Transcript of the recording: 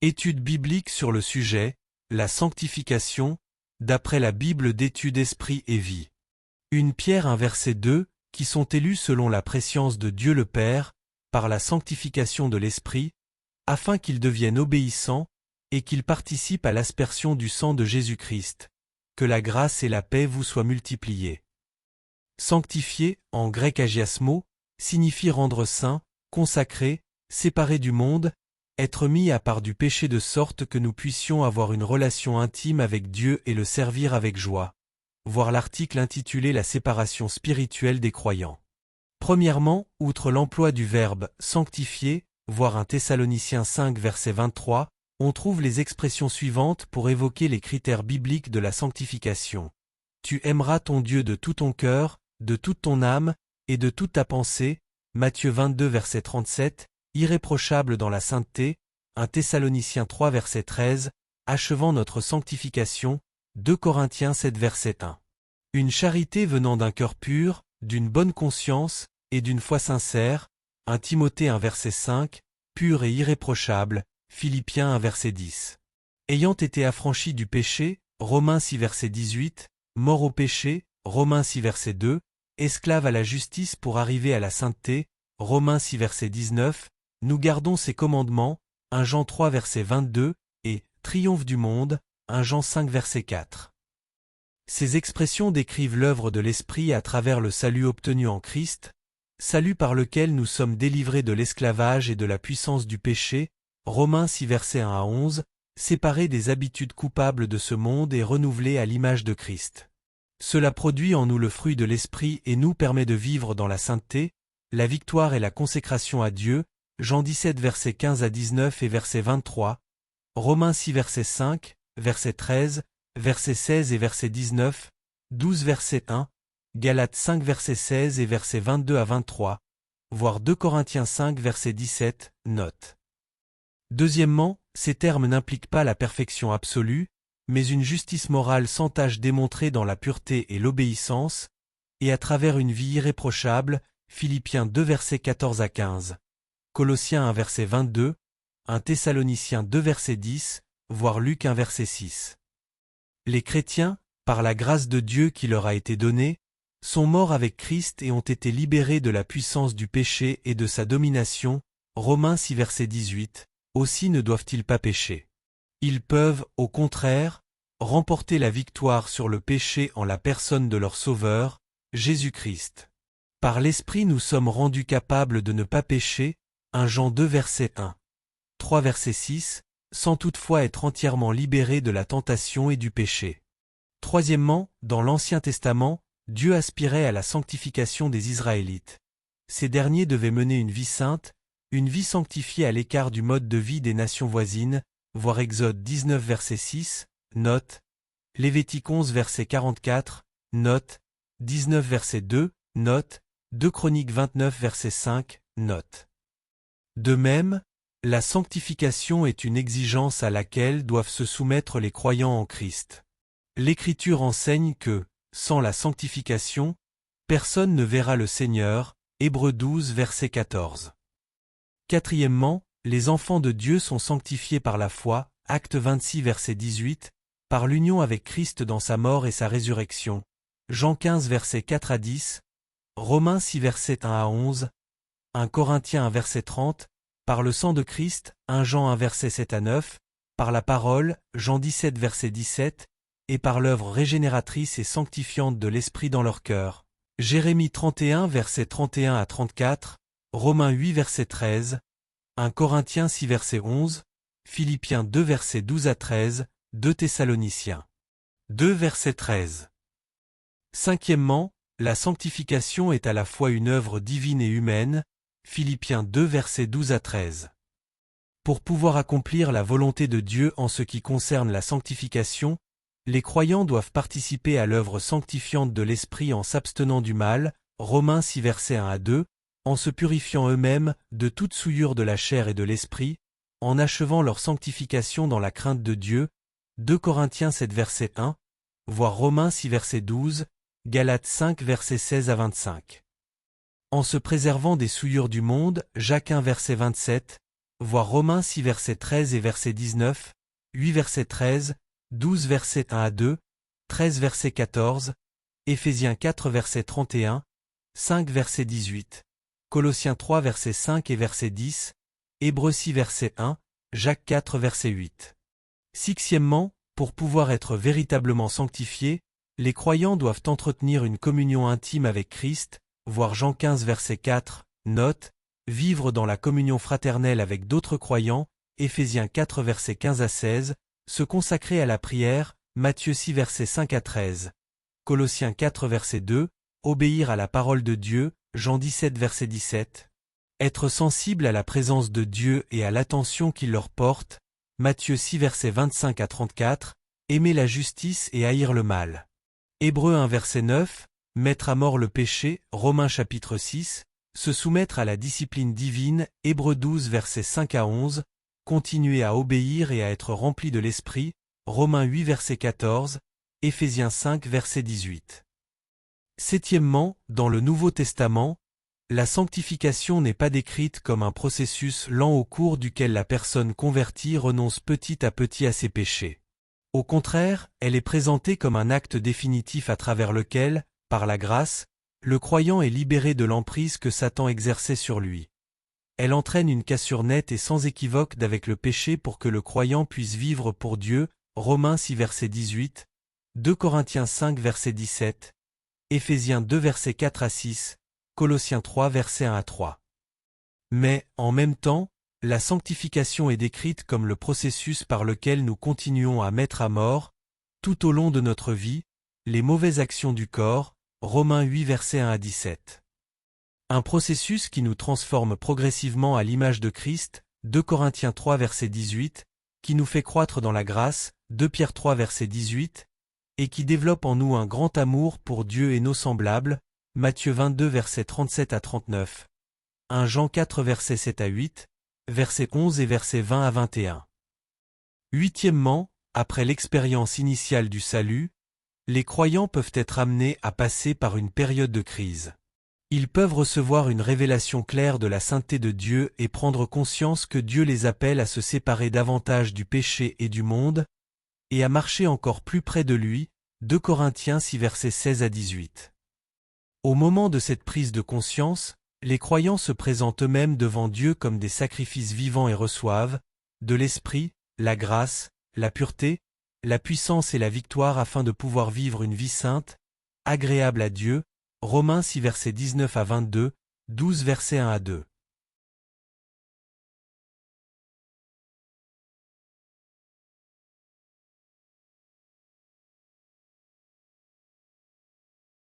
Étude biblique sur le sujet, la sanctification, d'après la Bible d'études Esprit et Vie. 1 Pierre 1 verset 2, qui sont élus selon la prescience de Dieu le Père, par la sanctification de l'Esprit, afin qu'ils deviennent obéissants, et qu'ils participent à l'aspersion du sang de Jésus-Christ. Que la grâce et la paix vous soient multipliées. Sanctifier, en grec agiasmo, signifie rendre saint, consacré, séparé du monde, être mis à part du péché de sorte que nous puissions avoir une relation intime avec Dieu et le servir avec joie. Voir l'article intitulé La séparation spirituelle des croyants. Premièrement, outre l'emploi du verbe « sanctifier », voir 1 Thessaloniciens 5 verset 23, on trouve les expressions suivantes pour évoquer les critères bibliques de la sanctification. Tu aimeras ton Dieu de tout ton cœur, de toute ton âme, et de toute ta pensée, Matthieu 22 verset 37, irréprochable dans la sainteté, 1 Thessaloniciens 3 verset 13, achevant notre sanctification, 2 Corinthiens 7 verset 1. Une charité venant d'un cœur pur, d'une bonne conscience, et d'une foi sincère, 1 Timothée 1 verset 5, pur et irréprochable, Philippiens 1 verset 10. Ayant été affranchis du péché, Romains 6 verset 18, mort au péché, Romains 6 verset 2, esclaves à la justice pour arriver à la sainteté, Romains 6 verset 19, nous gardons ses commandements, 1 Jean 3 verset 22, et triomphe du monde, 1 Jean 5 verset 4. Ces expressions décrivent l'œuvre de l'Esprit à travers le salut obtenu en Christ, salut par lequel nous sommes délivrés de l'esclavage et de la puissance du péché, Romains 6 versets 1 à 11, séparés des habitudes coupables de ce monde et renouvelés à l'image de Christ. Cela produit en nous le fruit de l'Esprit et nous permet de vivre dans la sainteté, la victoire et la consécration à Dieu, Jean 17 versets 15 à 19 et verset 23, Romains 6 verset 5, verset 13, verset 16 et verset 19, 12 verset 1, Galates 5 verset 16 et verset 22 à 23, voire 2 Corinthiens 5 verset 17, note. Deuxièmement, ces termes n'impliquent pas la perfection absolue, mais une justice morale sans tache démontrée dans la pureté et l'obéissance, et à travers une vie irréprochable, Philippiens 2 versets 14 à 15, Colossiens 1 verset 22, 1 Thessaloniciens 2 verset 10, voire Luc 1 verset 6. Les chrétiens, par la grâce de Dieu qui leur a été donnée, sont morts avec Christ et ont été libérés de la puissance du péché et de sa domination, Romains 6 verset 18, aussi ne doivent-ils pas pécher. Ils peuvent, au contraire, remporter la victoire sur le péché en la personne de leur Sauveur, Jésus-Christ. Par l'Esprit nous sommes rendus capables de ne pas pécher, 1 Jean 2 verset 1. 3 verset 6, sans toutefois être entièrement libérés de la tentation et du péché. Troisièmement, dans l'Ancien Testament, Dieu aspirait à la sanctification des Israélites. Ces derniers devaient mener une vie sainte, une vie sanctifiée à l'écart du mode de vie des nations voisines, voir Exode 19 verset 6, note, Lévitique 11 verset 44, note, 19 verset 2, note, 2 Chroniques 29 verset 5, note. De même, la sanctification est une exigence à laquelle doivent se soumettre les croyants en Christ. L'Écriture enseigne que, sans la sanctification, personne ne verra le Seigneur, Hébreux 12 verset 14. Quatrièmement, les enfants de Dieu sont sanctifiés par la foi, Actes 26 verset 18, par l'union avec Christ dans sa mort et sa résurrection, Jean 15 verset 4 à 10, Romains 6 verset 1 à 11, 1 Corinthiens 1 verset 30, par le sang de Christ, 1 Jean 1 verset 7 à 9, par la parole, Jean 17 verset 17, et par l'œuvre régénératrice et sanctifiante de l'Esprit dans leur cœur. Jérémie 31 verset 31 à 34, Romains 8 verset 13, 1 Corinthiens 6 verset 11, Philippiens 2 verset 12 à 13, 2 Thessaloniciens 2 verset 13. Cinquièmement, la sanctification est à la fois une œuvre divine et humaine, Philippiens 2 verset 12 à 13. Pour pouvoir accomplir la volonté de Dieu en ce qui concerne la sanctification, les croyants doivent participer à l'œuvre sanctifiante de l'Esprit en s'abstenant du mal, Romains 6 versets 1 à 2, en se purifiant eux-mêmes de toute souillure de la chair et de l'esprit, en achevant leur sanctification dans la crainte de Dieu, 2 Corinthiens 7 verset 1, voir Romains 6 verset 12, Galates 5 verset 16 à 25. En se préservant des souillures du monde, Jacques 1 verset 27, voir Romains 6 verset 13 et verset 19, 8 verset 13, 12 verset 1 à 2, 13 verset 14, Éphésiens 4 verset 31, 5 verset 18, Colossiens 3 verset 5 et verset 10, Hébreux 6 verset 1, Jacques 4 verset 8. Sixièmement, pour pouvoir être véritablement sanctifiés, les croyants doivent entretenir une communion intime avec Christ, voir Jean 15 verset 4, note, vivre dans la communion fraternelle avec d'autres croyants, Éphésiens 4 verset 15 à 16, se consacrer à la prière, Matthieu 6 verset 5 à 13, Colossiens 4 verset 2, obéir à la parole de Dieu, Jean 17 verset 17, être sensible à la présence de Dieu et à l'attention qu'il leur porte, Matthieu 6 verset 25 à 34, aimer la justice et haïr le mal. Hébreux 1 verset 9, mettre à mort le péché, Romains chapitre 6, se soumettre à la discipline divine, Hébreux 12 versets 5 à 11, continuer à obéir et à être rempli de l'Esprit, Romains 8 verset 14, Éphésiens 5 verset 18. Septièmement, dans le Nouveau Testament, la sanctification n'est pas décrite comme un processus lent au cours duquel la personne convertie renonce petit à petit à ses péchés. Au contraire, elle est présentée comme un acte définitif à travers lequel, par la grâce, le croyant est libéré de l'emprise que Satan exerçait sur lui. Elle entraîne une cassure nette et sans équivoque d'avec le péché pour que le croyant puisse vivre pour Dieu, Romains 6 verset 18, 2 Corinthiens 5 verset 17, Éphésiens 2 verset 4 à 6, Colossiens 3 verset 1 à 3. Mais, en même temps, la sanctification est décrite comme le processus par lequel nous continuons à mettre à mort, tout au long de notre vie, les mauvaises actions du corps, Romains 8 verset 1 à 17. Un processus qui nous transforme progressivement à l'image de Christ, 2 Corinthiens 3 verset 18, qui nous fait croître dans la grâce, 2 Pierre 3 verset 18, et qui développe en nous un grand amour pour Dieu et nos semblables, Matthieu 22 verset 37 à 39, 1 Jean 4 verset 7 à 8, verset 11 et verset 20 à 21. Huitièmement, après l'expérience initiale du salut, les croyants peuvent être amenés à passer par une période de crise. Ils peuvent recevoir une révélation claire de la sainteté de Dieu et prendre conscience que Dieu les appelle à se séparer davantage du péché et du monde, et à marcher encore plus près de lui, 2 Corinthiens 6 versets 16 à 18. Au moment de cette prise de conscience, les croyants se présentent eux-mêmes devant Dieu comme des sacrifices vivants et reçoivent, de l'Esprit, la grâce, la pureté, la puissance et la victoire afin de pouvoir vivre une vie sainte, agréable à Dieu, Romains 6 versets 19 à 22, 12 versets 1 à 2.